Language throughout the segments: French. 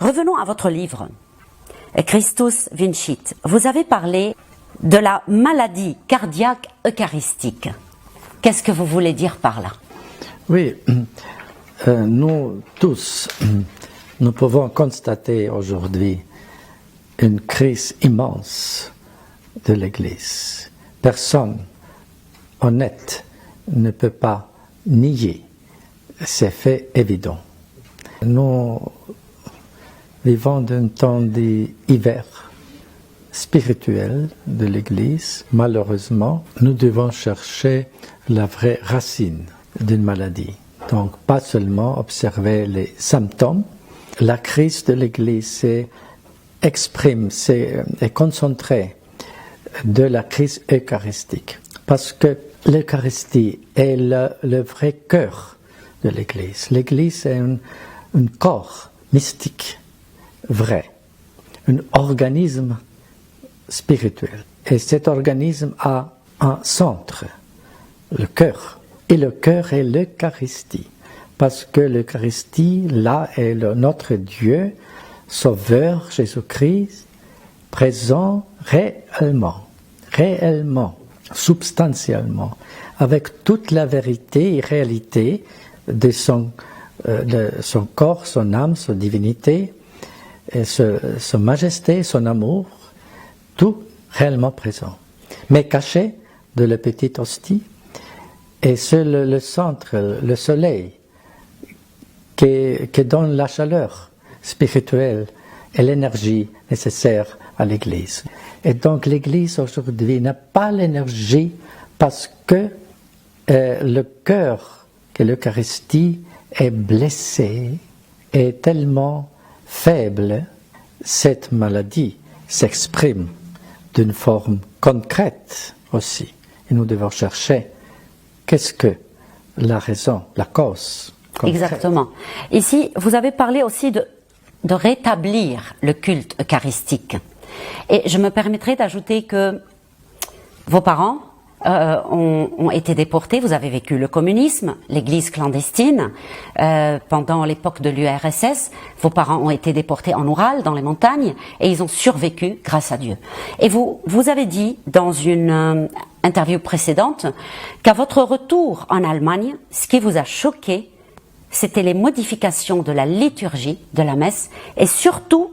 Revenons à votre livre, Christus Vincit. Vous avez parlé de la maladie cardiaque eucharistique. Qu'est-ce que vous voulez dire par là? Oui, nous tous, nous pouvons constater aujourd'hui une crise immense de l'Église. Personne honnête ne peut pas nier ces faits évidents. Nous vivons d'un temps d'hiver spirituel de l'Église. Malheureusement, nous devons chercher la vraie racine d'une maladie. Donc, pas seulement observer les symptômes. La crise de l'Église est concentrée de la crise eucharistique. Parce que l'Eucharistie est le vrai cœur de l'Église. L'Église est un corps mystique, vrai, un organisme spirituel. Et cet organisme a un centre, le cœur. Et le cœur est l'Eucharistie. Parce que l'Eucharistie, là, est notre Dieu, Sauveur Jésus-Christ, présent réellement, substantiellement, avec toute la vérité et réalité de son corps, son âme, sa divinité, et sa majesté, son amour, tout réellement présent. Mais caché de la petite hostie, et c'est le centre, le soleil, qui donne la chaleur spirituelle et l'énergie nécessaire à l'Église. Et donc l'Église aujourd'hui n'a pas l'énergie parce que le cœur de l'Eucharistie est blessé, est tellement faible, cette maladie s'exprime d'une forme concrète aussi. Et nous devons chercher qu'est-ce que la raison, la cause concrète. Exactement. Ici, vous avez parlé aussi de rétablir le culte eucharistique. Et je me permettrai d'ajouter que vos parents ont été déportés, vous avez vécu le communisme, l'église clandestine, pendant l'époque de l'URSS, vos parents ont été déportés en Oural, dans les montagnes, et ils ont survécu grâce à Dieu. Et vous avez dit dans une interview précédente qu'à votre retour en Allemagne, ce qui vous a choqué, c'était les modifications de la liturgie, de la messe, et surtout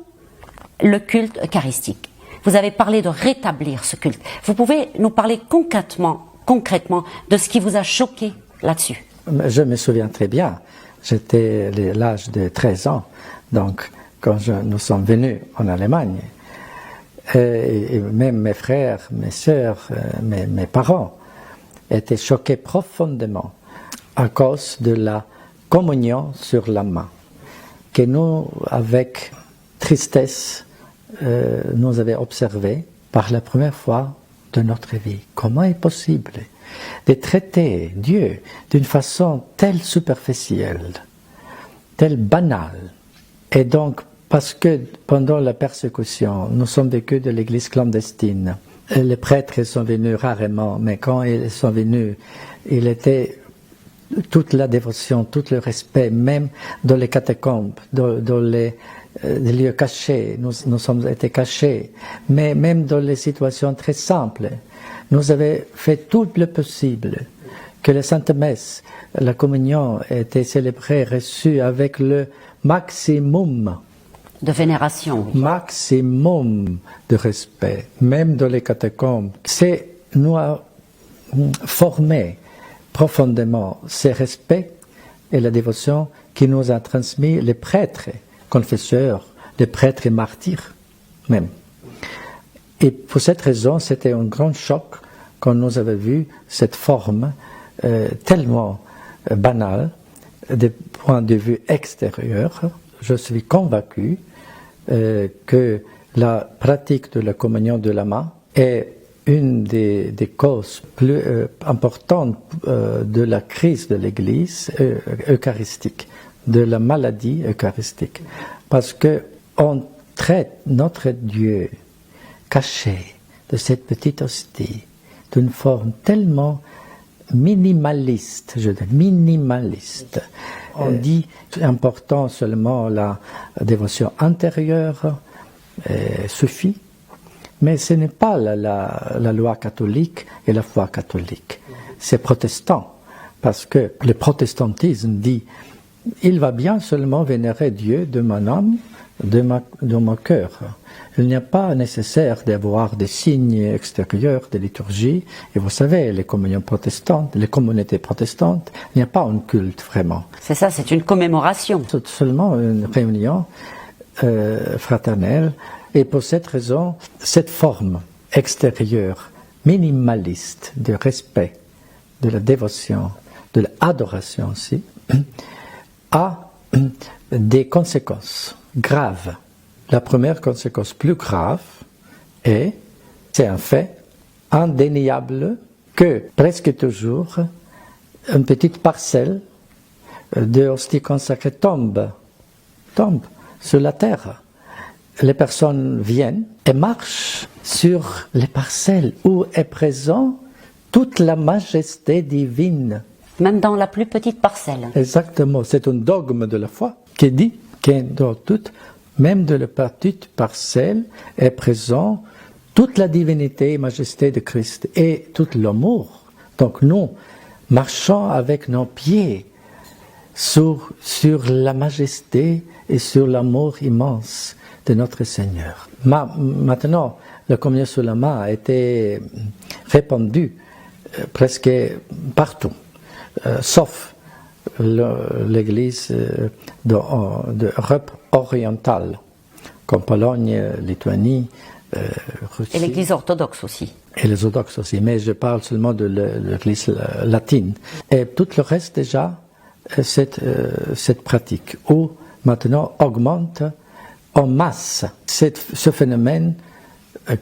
le culte eucharistique. Vous avez parlé de rétablir ce culte. Vous pouvez nous parler concrètement de ce qui vous a choqué là-dessus? Je me souviens très bien. J'étais à l'âge de 13 ans, donc quand nous sommes venus en Allemagne. Et même mes frères, mes sœurs, mes parents étaient choqués profondément à cause de la communion sur la main, que nous, avec tristesse, nous avons observé par la première fois de notre vie. Comment est possible de traiter Dieu d'une façon telle superficielle, telle banale? Et donc, parce que pendant la persécution, nous sommes vécus de l'église clandestine. Les prêtres sont venus rarement, mais quand ils sont venus, il était toute la dévotion, tout le respect, même dans les catacombes, dans les lieux cachés, nous sommes été cachés, mais même dans les situations très simples, nous avons fait tout le possible que la Sainte Messe, la communion était célébrée, reçue avec le maximum de vénération, maximum de respect, même dans les catacombes. C'est nous a formé profondément ces respects et la dévotion qui nous a transmis les prêtres confesseurs, les prêtres et martyrs même. Et pour cette raison, c'était un grand choc quand nous avons vu cette forme tellement banale du point de vue extérieur. Je suis convaincu que la pratique de la communion de la main est une des causes plus importantes de la crise de l'Église eucharistique, de la maladie eucharistique. Parce qu'on traite notre Dieu caché de cette petite hostie d'une forme tellement minimaliste, je dis minimaliste. On dit important seulement la dévotion intérieure suffit, mais ce n'est pas la loi catholique et la foi catholique. C'est protestant, parce que le protestantisme dit il va bien seulement vénérer Dieu de mon âme, de mon cœur. Il n'y a pas nécessaire d'avoir des signes extérieurs de liturgie. Et vous savez, les communions protestantes, les communautés protestantes, il n'y a pas un culte vraiment. C'est ça, c'est une commémoration. C'est seulement une réunion fraternelle. Et pour cette raison, cette forme extérieure, minimaliste, de respect, de la dévotion, de l'adoration aussi, a des conséquences graves. La première conséquence plus grave est, c'est un fait indéniable, que presque toujours une petite parcelle de hostie consacrée tombe sur la terre. Les personnes viennent et marchent sur les parcelles où est présente toute la majesté divine. Même dans la plus petite parcelle. Exactement, c'est un dogme de la foi qui dit que dans toute, même de la petite parcelle, est présent toute la divinité et majesté de Christ et tout l'amour. Donc nous marchons avec nos pieds sur la majesté et sur l'amour immense de notre Seigneur. Maintenant, la communion sur la main a été répandue presque partout. Sauf l'Église d'Europe orientale, comme Pologne, Lituanie, Russie. Et l'Église orthodoxe aussi. Et les orthodoxes aussi, mais je parle seulement de l'Église latine. Et tout le reste déjà, cette pratique, où maintenant augmente en masse ce phénomène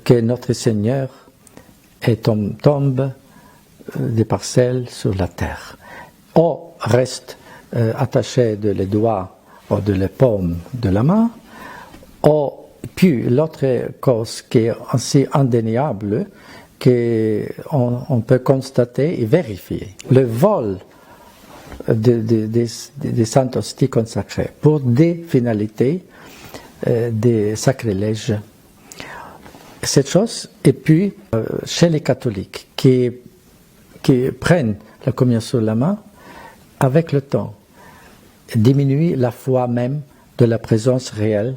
que notre Seigneur tombe des parcelles sur la terre. On reste attaché de les doigts ou de les paumes de la main, puis l'autre cause qui est aussi indéniable, qu'on peut constater et vérifier, le vol des saintes hosties consacrées pour des finalités des sacrilèges. Cette chose, et puis chez les catholiques qui prennent la communion sur la main, avec le temps, diminue la foi même de la présence réelle,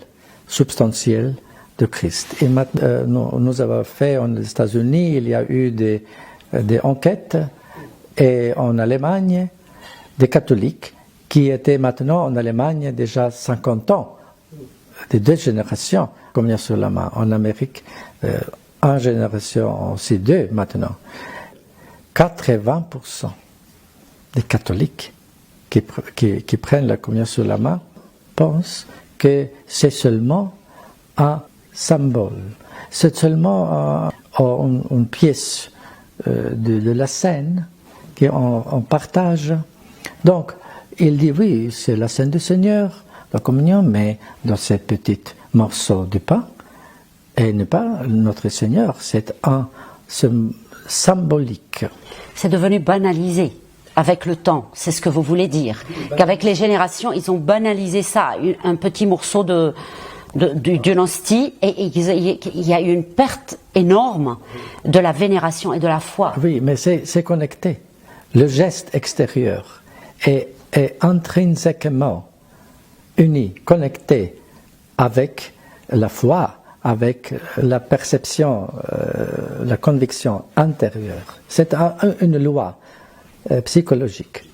substantielle de Christ. Et maintenant, nous avons fait aux États-Unis, il y a eu des enquêtes, et en Allemagne, des catholiques qui étaient maintenant en Allemagne déjà 50 ans, des deux générations, communion sur la main. En Amérique, une génération, aussi deux maintenant. 80% des catholiques qui prennent la communion sur la main pensent que c'est seulement un symbole, c'est seulement une pièce de la scène qu'on partage. Donc, il dit oui, c'est la scène du Seigneur, la communion, mais dans ces petits morceaux de pain, et n'est pas notre Seigneur, c'est symbolique. C'est devenu banalisé avec le temps, c'est ce que vous voulez dire. Qu'avec les générations, ils ont banalisé ça, un petit morceau d'une hostie, et il y a eu une perte énorme de la vénération et de la foi. Oui, mais c'est connecté. Le geste extérieur est intrinsèquement uni, connecté avec la foi, avec la perception, la conviction intérieure. C'est une loi psychologique.